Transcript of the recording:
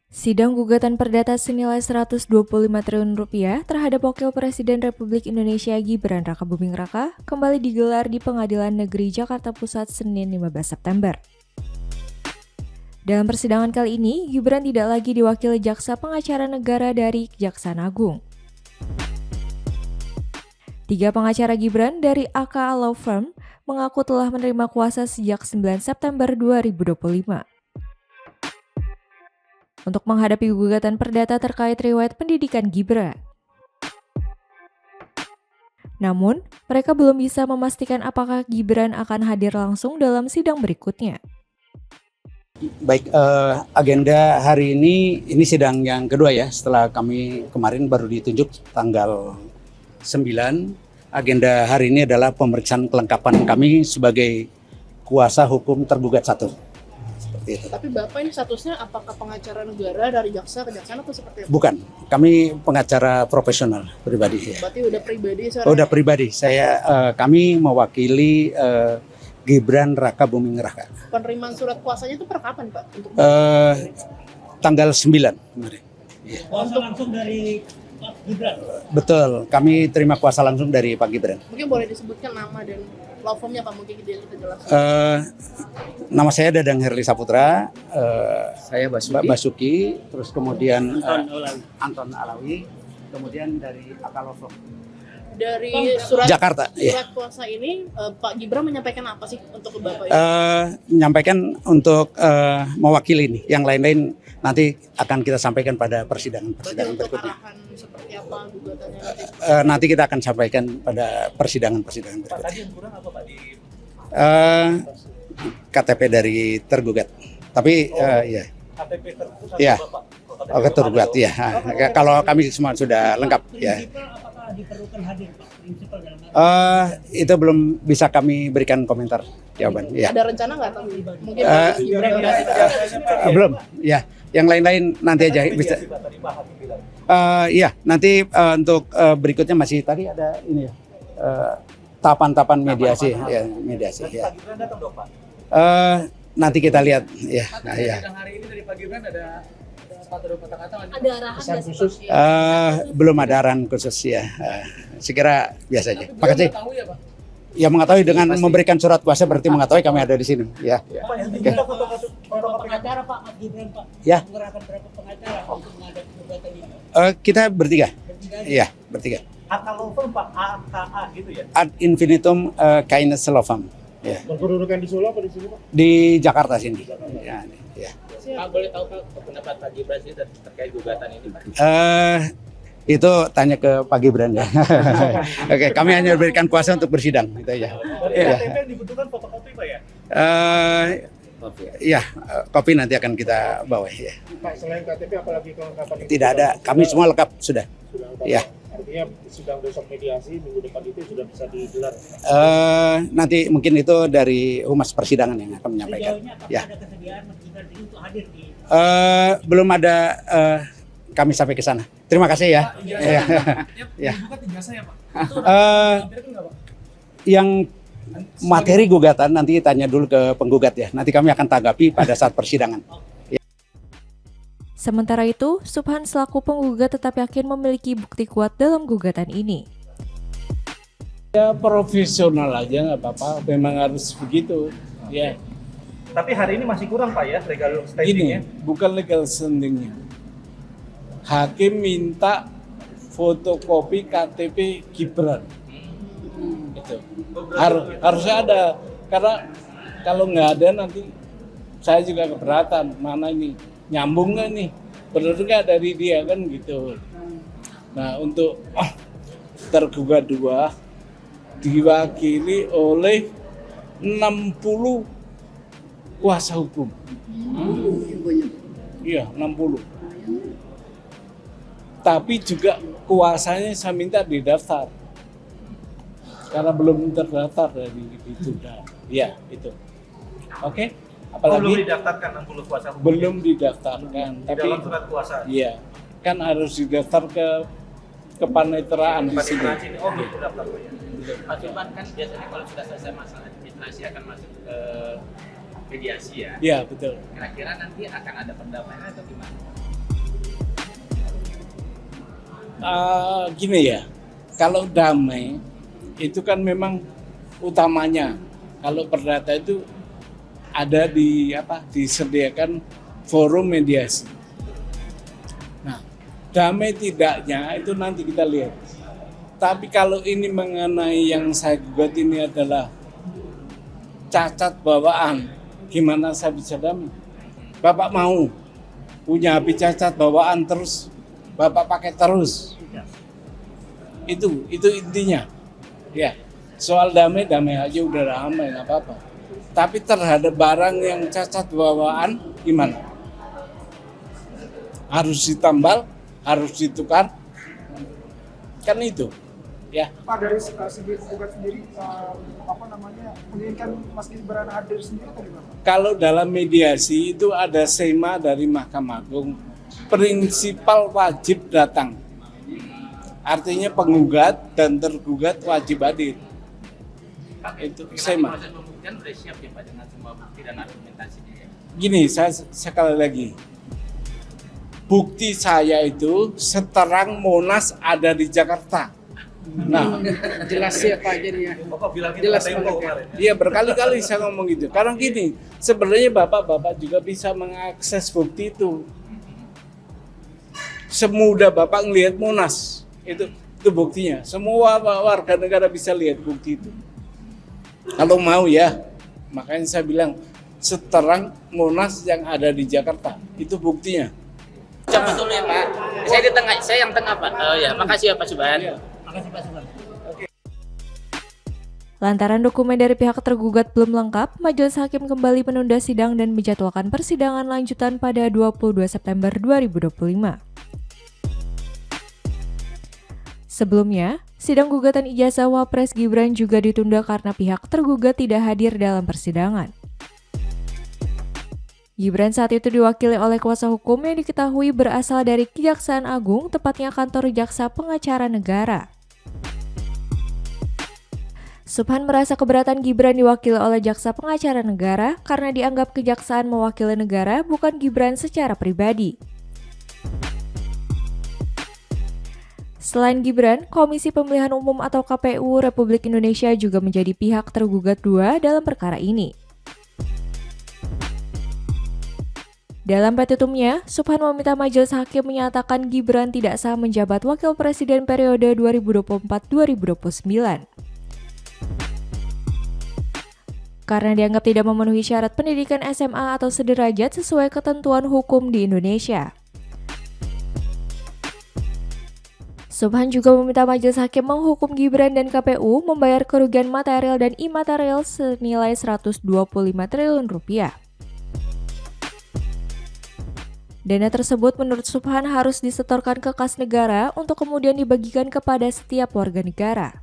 Sidang gugatan perdata senilai Rp125 triliun terhadap Wakil Presiden Republik Indonesia Gibran Rakabuming Raka kembali digelar di Pengadilan Negeri Jakarta Pusat Senin 15 September. Dalam persidangan kali ini, Gibran tidak lagi diwakili jaksa pengacara negara dari Kejaksaan Agung. 3 pengacara Gibran dari AKA Law Firm mengaku telah menerima kuasa sejak 9 September 2025. Untuk menghadapi gugatan perdata terkait riwayat pendidikan Gibran. Namun, mereka belum bisa memastikan apakah Gibran akan hadir langsung dalam sidang berikutnya. Baik, agenda hari ini sidang yang kedua ya, setelah kami kemarin baru ditunjuk tanggal 9. Agenda hari ini adalah pemeriksaan kelengkapan kami sebagai kuasa hukum tergugat 1. Seperti itu. Tapi Bapak ini statusnya apakah pengacara negara dari jaksa kejaksaan atau seperti apa? Bukan, kami pengacara profesional pribadi ya. Berarti udah pribadi sekarang? Udah pribadi, kami mewakili Gibran Rakabuming Raka. Penerimaan surat kuasanya itu per kapan Pak? Untuk Tanggal 9 kemarin. Ya. Kuasa langsung dari Pak Gibran? Betul, kami terima kuasa langsung dari Pak Gibran. mungkin boleh disebutkan nama dan law firm-nya Pak, mungkin kita jelaskan. Nama saya Dadang Herli Saputra, Saya Basuki. Basuki, terus kemudian Olawi. Anton Alawi, kemudian dari Akalofo Dari surat Jakarta. Ya. kuasa ini, Pak Gibran menyampaikan apa sih untuk ke Bapak ini? Menyampaikan untuk mewakili ini, yang lain-lain nanti akan kita sampaikan pada Berarti persidangan untuk berikutnya. arahan seperti apa gugatannya nanti? Nanti kita akan sampaikan pada persidangan Pak, berikutnya. tadi yang kurang apa Pak di KTP dari tergugat, tapi ya. KTP terkhusus Iya. Bapak? Oke, tergugat ya. Kalau kami semua sudah lengkap ya. Prinsipal apakah diperlukan hadir Pak? Prinsipal dalam Itu belum bisa kami berikan komentar jawaban. Ya. Ada rencana nggak Pak? Mungkin Eh, Pak Gibran Belum. Ya. Yang lain-lain nanti aja bisa. Pak, tadi Pak Hakim bilang. Iya, nanti untuk berikutnya masih tadi ada ini ya. Tahapan-tahapan mediasi ya, mediasi Nanti ya. Pak Gibran datang dong Pak? Nanti kita lihat ya. Nah, ya. Sidang hari ini dari Pak Gibran ada sepatu kata-kata ada arahan nggak sih Pak? Belum ada arahan khusus ya. Sekira biasa aja. Makasih. tahu ya Pak? Ya mengetahui dengan memberikan surat kuasa berarti mengetahui kami ada di sini. Ya. Pak, yang diminta foto pengacara Pak, Mas Gibran Pak. Ya. Mengerahkan berapa pengacara untuk menghadapi gugatan ini? Kita bertiga. Iya, bertiga. AKA Law Firm Pak, AKA gitu ya? Ad infinitum kindness law firm. Ya. Berkedudukan di Solo apa di sini Pak? Di Jakarta sini. Ya, ya. Pak, boleh tahu Pak pendapat Pak Gibran sih terkait gugatan ini Pak? Itu tanya ke Pak Gibran ya. Oke, kami hanya berikan kuasa untuk bersidang gitu ya. Berarti Ya. KTP yang dibutuhkan fotokopi Pak ya? Ya, kopi nanti akan kita bawa ya. Pak, selain KTP apalagi kelengkapan yang Tidak ada, kami semua lengkap sudah. sudah lengkap? Ya. Artinya sidang besok mediasi minggu depan itu sudah bisa digelar. Nanti mungkin itu dari humas persidangan yang akan menyampaikan. Sejauhnya apakah Ya. ada kesediaan Mas Gibran ini untuk hadir di Belum ada, kami sampai ke sana. Terima kasih ya. Ya. Ya. Bukan ijazah ya Pak? Yang materi gugatan nanti tanya dulu ke penggugat ya. Nanti kami akan tanggapi pada saat persidangan. Sementara itu, Subhan selaku penggugat tetap yakin memiliki bukti kuat dalam gugatan ini. Ya profesional aja nggak apa-apa, memang harus begitu. Ya, Tapi hari ini masih kurang Pak ya, legal standingnya? gini, bukan legal standingnya. Hakim minta fotokopi KTP Gibran. Itu harusnya ada, karena kalau nggak ada nanti saya juga keberatan. Mana ini nyambung nggak nih? Benar nggak dari dia kan gitu. Nah untuk tergugat 2 diwakili oleh 60 kuasa hukum. Iya, 60. Tapi juga kuasanya saya minta didaftar. Karena belum terdaftar dari itu. Iya, itu. Oke. Apalagi belum didaftarkan 60 kuasa hukum? belum didaftarkan. Di Tapi dalam surat kuasa? iya, kan harus didaftar ke kepaniteraan di sini. Kepaniteraan sini. Oh, belum terdaftar Pak ya? Pak Subhan kan biasanya kalau sudah selesai masalah administrasi akan masuk ke mediasi ya. Iya, betul. Kira-kira nanti akan ada perdamaian atau gimana? Gini ya, kalau damai itu kan memang utamanya. Kalau perdata itu ada disediakan forum mediasi. Nah, damai tidaknya itu nanti kita lihat. Tapi kalau ini mengenai yang saya gugat ini adalah cacat bawaan, gimana saya bisa damai? Bapak mau punya HP cacat bawaan terus, Bapak pakai terus. Itu intinya. Ya, soal damai aja udah ramai, nggak apa-apa. Tapi terhadap barang yang cacat bawaan gimana? Harus ditambal, harus ditukar, kan itu. Ya. Pak, dari segi gugat sendiri menginginkan Mas Gibran hadir sendiri atau gimana? Kalau dalam mediasi itu ada sema dari Mahkamah Agung, prinsipal wajib datang. Artinya penggugat dan tergugat wajib hadir. Itu sema. Proses pembuktian sudah siap ya Pak dengan semua bukti dan argumentasinya ya. Gini, saya sekali lagi. Bukti saya itu seterang Monas ada di Jakarta. Nah, Jelas ya Pak jadinya. Bapak bilangin Jelas Tempo banget ya. kemarin. iya berkali-kali saya ngomong gitu. Karena gini, sebenarnya bapak-bapak juga bisa mengakses bukti itu. Semudah bapak ngelihat Monas, itu buktinya. Semua warga negara bisa lihat bukti itu. Kalau mau ya, makanya saya bilang seterang Monas yang ada di Jakarta, itu buktinya. Coba dulu ya Pak. Saya di tengah, saya yang tengah Pak. Oh ya, makasih ya Pak Subhan. Makasih Pak Subhan. Lantaran dokumen dari pihak tergugat belum lengkap, Majelis Hakim kembali menunda sidang dan menjadwalkan persidangan lanjutan pada 22 September 2025. Sebelumnya, sidang gugatan ijazah Wapres Gibran juga ditunda karena pihak tergugat tidak hadir dalam persidangan. Gibran saat itu diwakili oleh kuasa hukum yang diketahui berasal dari Kejaksaan Agung, tepatnya kantor Jaksa Pengacara Negara. Subhan merasa keberatan Gibran diwakili oleh Jaksa Pengacara Negara karena dianggap kejaksaan mewakili negara, bukan Gibran secara pribadi. Selain Gibran, Komisi Pemilihan Umum atau KPU Republik Indonesia juga menjadi pihak tergugat dua dalam perkara ini. Dalam petitumnya, Subhan meminta Majelis Hakim menyatakan Gibran tidak sah menjabat Wakil Presiden periode 2024-2029. Karena dianggap tidak memenuhi syarat pendidikan SMA atau sederajat sesuai ketentuan hukum di Indonesia. Subhan juga meminta Majelis Hakim menghukum Gibran dan KPU membayar kerugian material dan imaterial senilai 125 triliun rupiah. Dana tersebut menurut Subhan harus disetorkan ke kas negara untuk kemudian dibagikan kepada setiap warga negara.